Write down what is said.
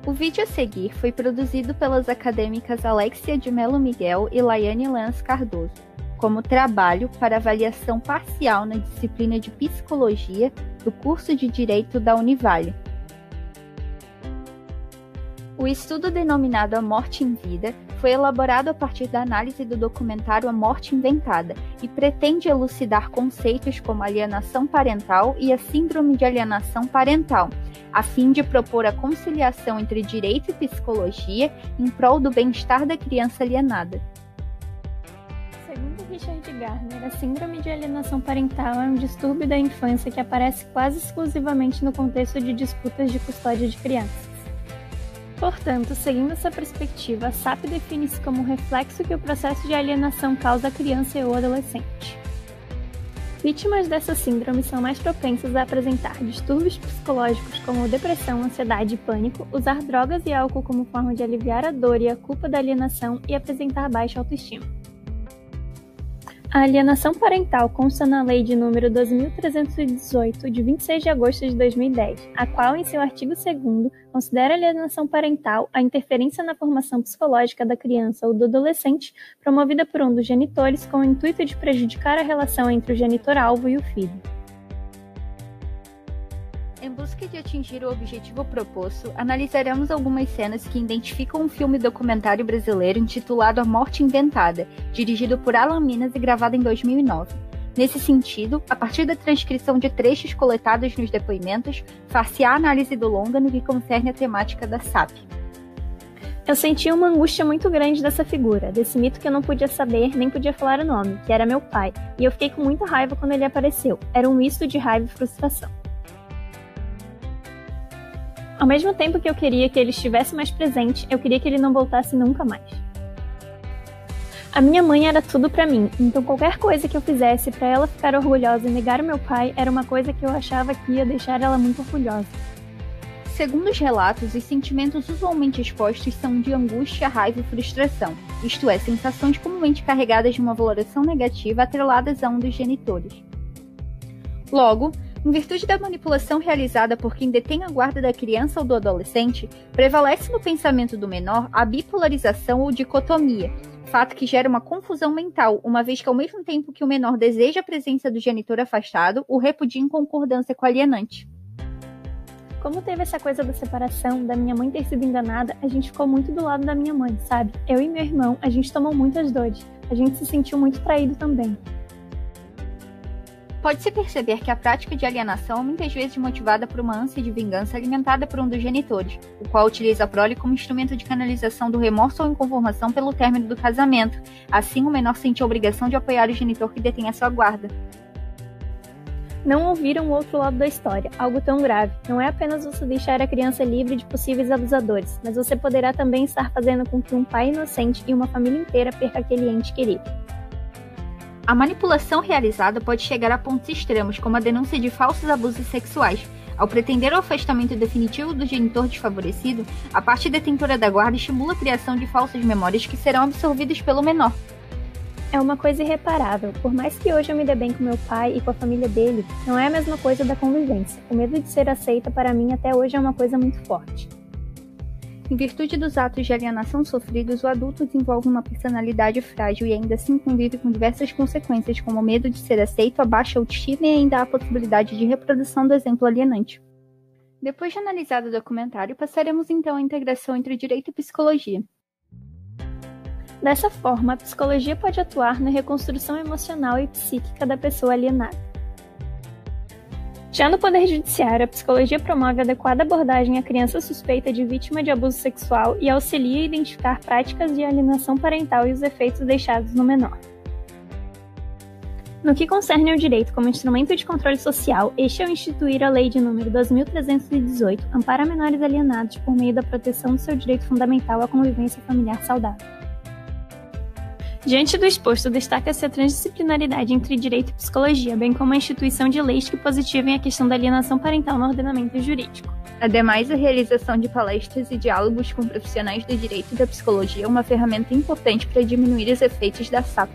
O vídeo a seguir foi produzido pelas acadêmicas Alexia de Mello Miguel e Laiane Lans Cardoso, como trabalho para avaliação parcial na disciplina de Psicologia do curso de Direito da Univale. O estudo denominado A Morte em Vida foi elaborado a partir da análise do documentário A Morte Inventada e pretende elucidar conceitos como alienação parental e a síndrome de alienação parental, a fim de propor a conciliação entre direito e psicologia em prol do bem-estar da criança alienada. Segundo Richard Gardner, a síndrome de alienação parental é um distúrbio da infância que aparece quase exclusivamente no contexto de disputas de custódia de crianças. Portanto, seguindo essa perspectiva, a SAP define-se como um reflexo que o processo de alienação causa à criança ou adolescente. Vítimas dessa síndrome são mais propensas a apresentar distúrbios psicológicos como depressão, ansiedade e pânico, usar drogas e álcool como forma de aliviar a dor e a culpa da alienação e apresentar baixa autoestima. A alienação parental consta na Lei de número 12.318, de 26 de agosto de 2010, a qual, em seu artigo 2º, considera alienação parental a interferência na formação psicológica da criança ou do adolescente promovida por um dos genitores com o intuito de prejudicar a relação entre o genitor-alvo e o filho. Em busca de atingir o objetivo proposto, analisaremos algumas cenas que identificam um filme documentário brasileiro intitulado A Morte Inventada, dirigido por Alan Minas e gravado em 2009. Nesse sentido, a partir da transcrição de trechos coletados nos depoimentos, far-se-á análise do longa no que concerne a temática da SAP. Eu senti uma angústia muito grande dessa figura, desse mito que eu não podia saber nem podia falar o nome, que era meu pai, e eu fiquei com muita raiva quando ele apareceu. Era um misto de raiva e frustração. Ao mesmo tempo que eu queria que ele estivesse mais presente, eu queria que ele não voltasse nunca mais. A minha mãe era tudo pra mim, então qualquer coisa que eu fizesse pra ela ficar orgulhosa e negar o meu pai era uma coisa que eu achava que ia deixar ela muito orgulhosa. Segundo os relatos, os sentimentos usualmente expostos são de angústia, raiva e frustração, isto é, sensações comumente carregadas de uma valoração negativa atreladas a um dos genitores. Logo, em virtude da manipulação realizada por quem detém a guarda da criança ou do adolescente, prevalece no pensamento do menor a bipolarização ou dicotomia, fato que gera uma confusão mental, uma vez que ao mesmo tempo que o menor deseja a presença do genitor afastado, o repudia em concordância com o alienante. Como teve essa coisa da separação, da minha mãe ter sido enganada, a gente ficou muito do lado da minha mãe, sabe? Eu e meu irmão, a gente tomou muitas dores, a gente se sentiu muito traído também. Pode-se perceber que a prática de alienação é muitas vezes motivada por uma ânsia de vingança alimentada por um dos genitores, o qual utiliza a prole como instrumento de canalização do remorso ou inconformação pelo término do casamento. Assim, o menor sente a obrigação de apoiar o genitor que detém a sua guarda. Não ouviram o outro lado da história, algo tão grave. Não é apenas você deixar a criança livre de possíveis abusadores, mas você poderá também estar fazendo com que um pai inocente e uma família inteira perca aquele ente querido. A manipulação realizada pode chegar a pontos extremos, como a denúncia de falsos abusos sexuais. Ao pretender o afastamento definitivo do genitor desfavorecido, a parte detentora da guarda estimula a criação de falsas memórias que serão absorvidas pelo menor. É uma coisa irreparável. Por mais que hoje eu me dê bem com meu pai e com a família dele, não é a mesma coisa da convivência. O medo de ser aceita para mim até hoje é uma coisa muito forte. Em virtude dos atos de alienação sofridos, o adulto desenvolve uma personalidade frágil e ainda assim convive com diversas consequências, como o medo de ser aceito, a baixa autoestima e ainda a possibilidade de reprodução do exemplo alienante. Depois de analisado o documentário, passaremos então à integração entre direito e psicologia. Dessa forma, a psicologia pode atuar na reconstrução emocional e psíquica da pessoa alienada. Já no Poder Judiciário, a psicologia promove adequada abordagem à criança suspeita de vítima de abuso sexual e auxilia a identificar práticas de alienação parental e os efeitos deixados no menor. No que concerne ao direito como instrumento de controle social, este ao instituir a Lei de número 12.318 ampara menores alienados por meio da proteção do seu direito fundamental à convivência familiar saudável. Diante do exposto, destaca-se a transdisciplinaridade entre direito e psicologia, bem como a instituição de leis que positivem a questão da alienação parental no ordenamento jurídico. Ademais, a realização de palestras e diálogos com profissionais do direito e da psicologia é uma ferramenta importante para diminuir os efeitos da SAP.